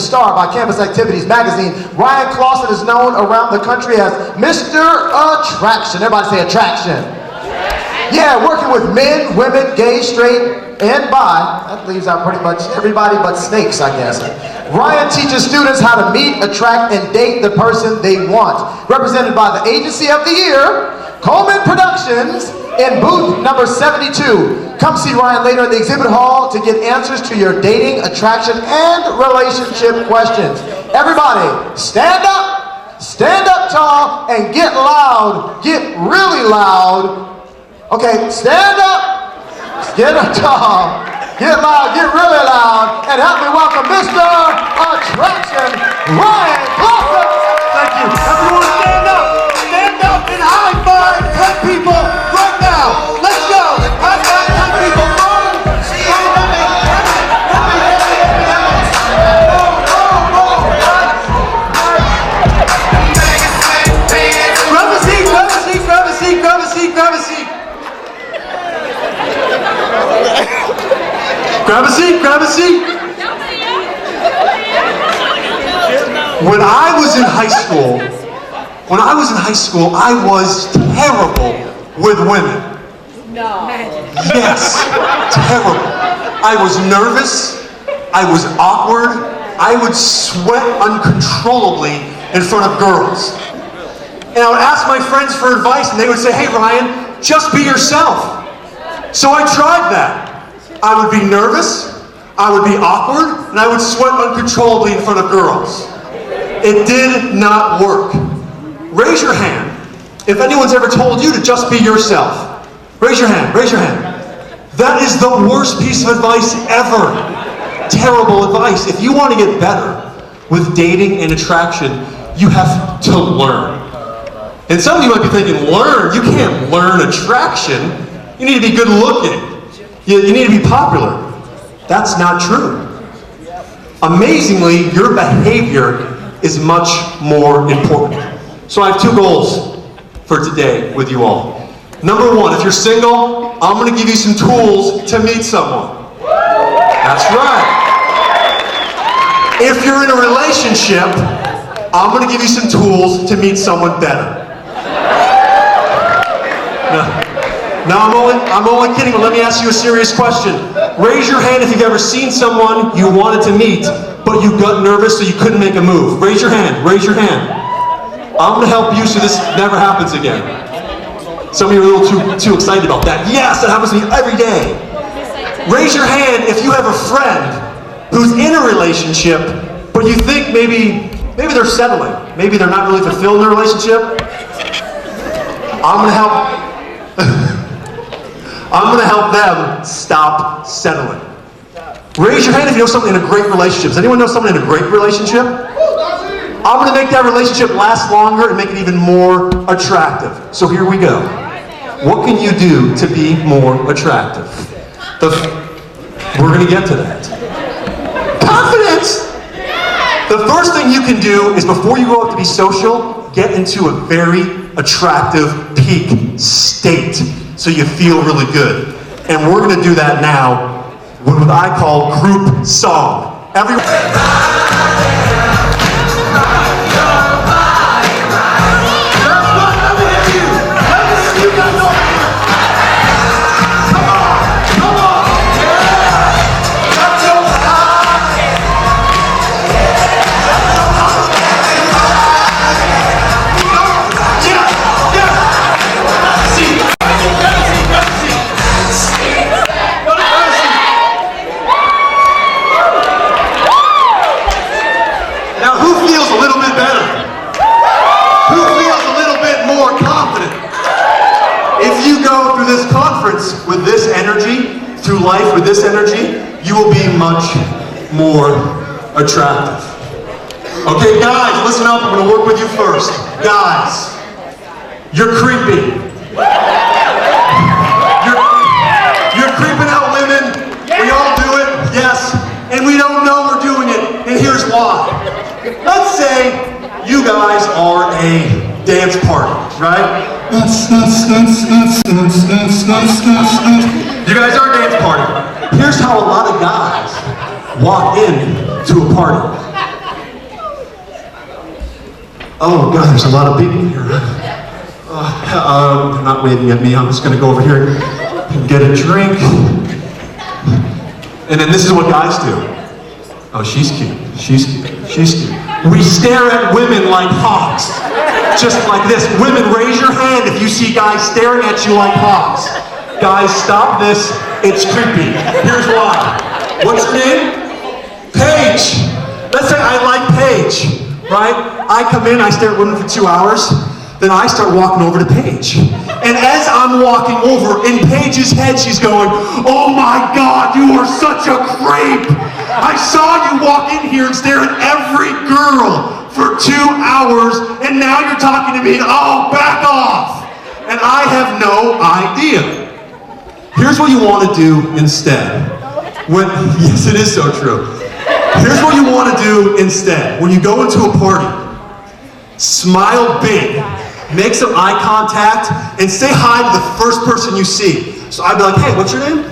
star by Campus Activities magazine, Ryan Clausen is known around the country as Mr. Attraction. Everybody say attraction. Yeah, working with men, women, gay, straight, and bi. That leaves out pretty much everybody but snakes, I guess. Ryan teaches students how to meet, attract, and date the person they want. Represented by the Agency of the Year, Coleman Productions, in booth number 72. Come see Ryan later in the exhibit hall to get answers to your dating, attraction, and relationship questions. Everybody, stand up tall, and get loud. Get really loud. Okay, stand up, get up tall, get loud, get really loud, and help me welcome Mr. Attraction, Ryan Clausen. Thank you. Everyone stand up and high five 10 people right now. Let's go. High five 10 people. Grab a seat, grab a seat, grab a seat, grab a seat, grab a seat. Grab a seat, grab a seat. When I was in high school, I was terrible with women. No. Yes, terrible. I was nervous, I was awkward, I would sweat uncontrollably in front of girls. And I would ask my friends for advice and they would say, hey Ryan, just be yourself. So I tried that. I would be nervous, I would be awkward, and I would sweat uncontrollably in front of girls. It did not work. Raise your hand if anyone's ever told you to just be yourself. Raise your hand, raise your hand. That is the worst piece of advice ever. Terrible advice. If you want to get better with dating and attraction, you have to learn. And some of you might be thinking, learn? You can't learn attraction. You need to be good looking. You need to be popular. That's not true. Amazingly, your behavior is much more important. So I have 2 goals for today with you all. Number 1, if you're single, I'm going to give you some tools to meet someone. That's right. If you're in a relationship, I'm going to give you some tools to meet someone better. No, I'm only kidding, but let me ask you a serious question. Raise your hand if you've ever seen someone you wanted to meet, but you got nervous so you couldn't make a move. Raise your hand, raise your hand. I'm going to help you so this never happens again. Some of you are a little too excited about that. Yes, that happens to me every day. Raise your hand if you have a friend who's in a relationship, but you think maybe they're settling. Maybe they're not really fulfilled in their relationship. I'm going to help. I'm going to help them stop settling. Raise your hand if you know someone in a great relationship. Does anyone know someone in a great relationship? I'm going to make that relationship last longer and make it even more attractive. So here we go. What can you do to be more attractive? We're going to get to that. Confidence! The first thing you can do is before you go out to be social, get into a very attractive peak state so you feel really good. And we're going to do that now with what I call group song. Everyone. With this energy, through life with this energy, you will be much more attractive. Okay, guys, listen up. I'm going to work with you first. Guys, you're creepy. You're creeping out women. We all do it, yes, and we don't know we're doing it, and here's why. Let's say you guys are a dance party, right? You guys are a dance party. Here's how a lot of guys walk in to a party. Oh God, there's a lot of people here. They're not waving at me. I'm just gonna go over here and get a drink. And then this is what guys do. Oh, she's cute. She's cute. She's cute. We stare at women like hawks. Just like this. Women, raise your hand if you see guys staring at you like hawks. Guys, stop this. It's creepy. Here's why. What's your name? Paige. Let's say I like Paige, right? I come in, I stare at women for 2 hours, then I start walking over to Paige. And as I'm walking over, in Paige's head, she's going, oh my God, you are such a creep. I saw you walk in here and stare at every girl for 2 hours, and now you're talking to me, oh, back off. And I have no idea. Here's what you want to do instead. Yes, it is so true. Here's what you want to do instead. When you go into a party, smile big, make some eye contact, and say hi to the first person you see. So I'd be like, hey, what's your name?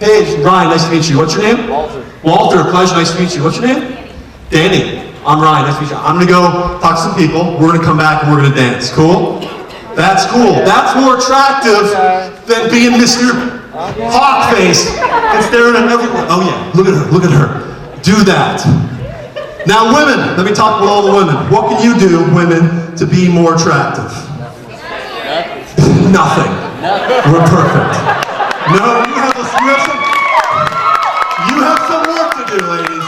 Hey, Ryan, nice to meet you. What's your name? Walter. Walter, pleasure, nice to meet you. What's your name? Danny. I'm Ryan, nice to meet you. I'm gonna go talk to some people, we're gonna come back and we're gonna dance. Cool? That's cool. That's more attractive than being Mr. Hawkface and staring at everyone. Oh yeah, look at her, look at her. Do that. Now women, let me talk with all the women. What can you do, women, to be more attractive? Nothing. We're perfect. No, you have some work to do, ladies.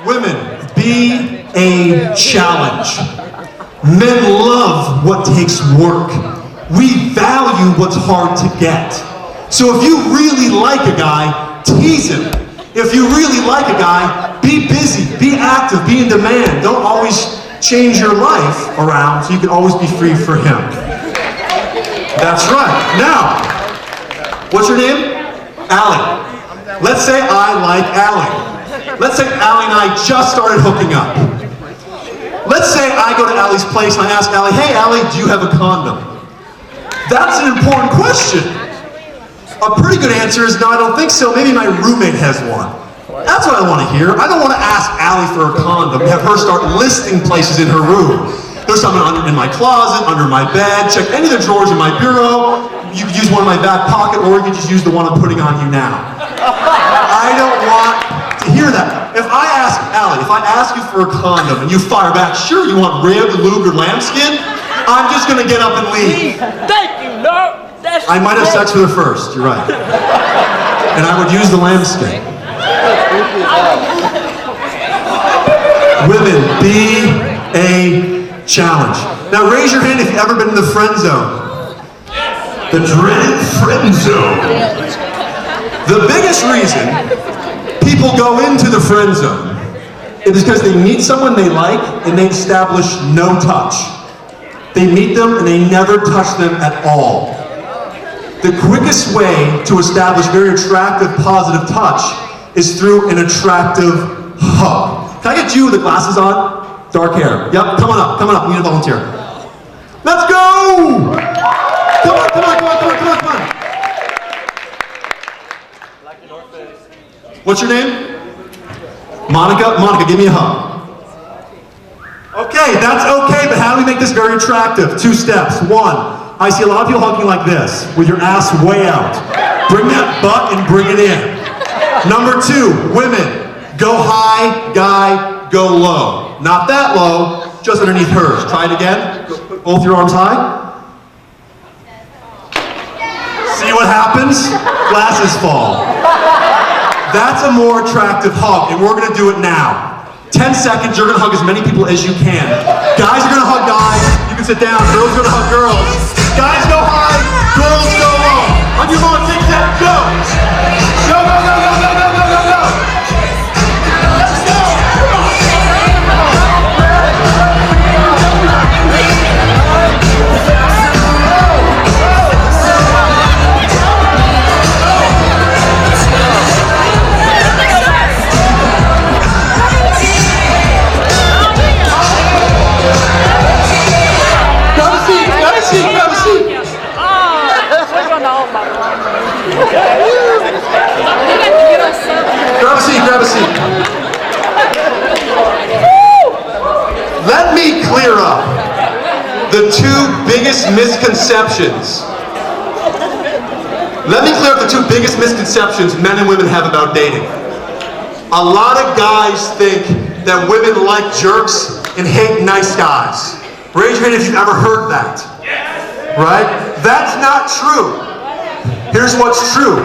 Women, be a challenge. Men love what takes work. We value what's hard to get. So if you really like a guy, tease him. If you really like a guy, be busy, be active, be in demand. Don't always change your life around so you can always be free for him. That's right. Now, what's your name? Allie. Let's say I like Allie. Let's say Allie and I just started hooking up. Let's say I go to Allie's place and I ask Allie, hey Allie, do you have a condom? That's an important question. A pretty good answer is no, I don't think so. Maybe my roommate has one. That's what I want to hear. I don't want to ask Allie for a condom and have her start listing places in her room. There's something in my closet, under my bed, check any of the drawers in my bureau. You could use one in my back pocket, or you could just use the one I'm putting on you now. I don't want to hear that. If I ask Allie, if I ask you for a condom and you fire back, sure, you want rib, lube, or lambskin, I'm just going to get up and leave. Thank you, no. I might have sex with her first, you're right. And I would use the lambskin. Women, be a challenge. Now raise your hand if you've ever been in the friend zone. The dreaded friend zone. The biggest reason people go into the friend zone is because they meet someone they like and they establish no touch. They meet them and they never touch them at all. The quickest way to establish very attractive, positive touch is through an attractive hug. Can I get you with the glasses on? Dark hair. Yep, come on up, come on up. We need a volunteer. Let's go! Come on, come on, come on, come on, come on, come on. What's your name? Monica? Monica, give me a hug. Okay, that's okay, but how do we make this very attractive? 2 steps. 1. I see a lot of people hugging like this, with your ass way out. Bring that butt and bring it in. Number 2, women, go high, guy, go low. Not that low, just underneath hers. Try it again. Put both your arms high. See what happens? Glasses fall. That's a more attractive hug, and we're gonna do it now. 10 seconds, you're gonna hug as many people as you can. Guys are gonna hug guys, you can sit down. Girls are gonna hug girls. Guys go high, girls go low. On your mark, take that, go! Go, go, go, go, go, go, go, go, go! Let's go! Grab a seat. We're gonna hold my two biggest misconceptions. Let me clear up the two biggest misconceptions men and women have about dating. A lot of guys think that women like jerks and hate nice guys. Raise your hand if you've ever heard that. Right? That's not true. Here's what's true.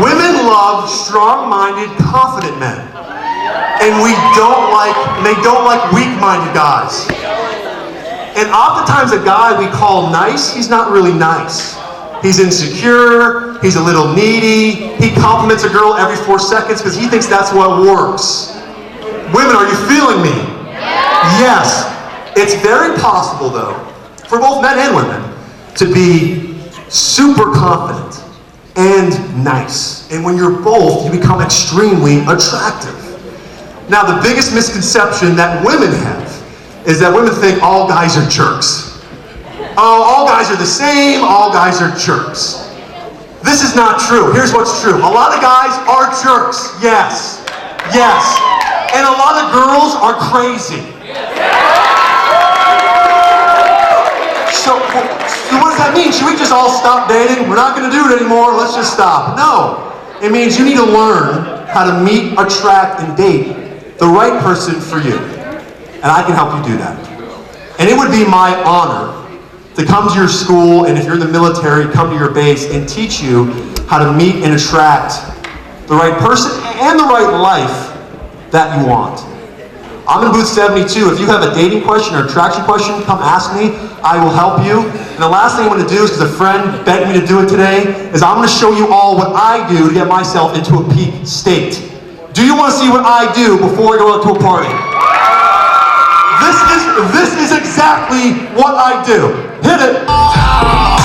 Women love strong-minded, confident men. And they don't like weak-minded guys. And oftentimes a guy we call nice, he's not really nice. He's insecure, he's a little needy, he compliments a girl every 4 seconds because he thinks that's what works. Women, are you feeling me? Yes. It's very possible, though, for both men and women, to be super confident and nice. And when you're both, you become extremely attractive. Now, the biggest misconception that women have is that women think all guys are jerks. Oh, all guys are the same, all guys are jerks. This is not true. Here's what's true. A lot of guys are jerks. Yes. Yes. And a lot of girls are crazy. So what does that mean? Should we just all stop dating? We're not going to do it anymore. Let's just stop. No. It means you need to learn how to meet, attract, and date the right person for you. And I can help you do that. And it would be my honor to come to your school, and if you're in the military, come to your base and teach you how to meet and attract the right person and the right life that you want. I'm in booth 72. If you have a dating question or attraction question, come ask me. I will help you. And the last thing I'm going to do is, because a friend begged me to do it today, is I'm going to show you all what I do to get myself into a peak state. Do you want to see what I do before I go out to a party? This is exactly what I do. Hit it.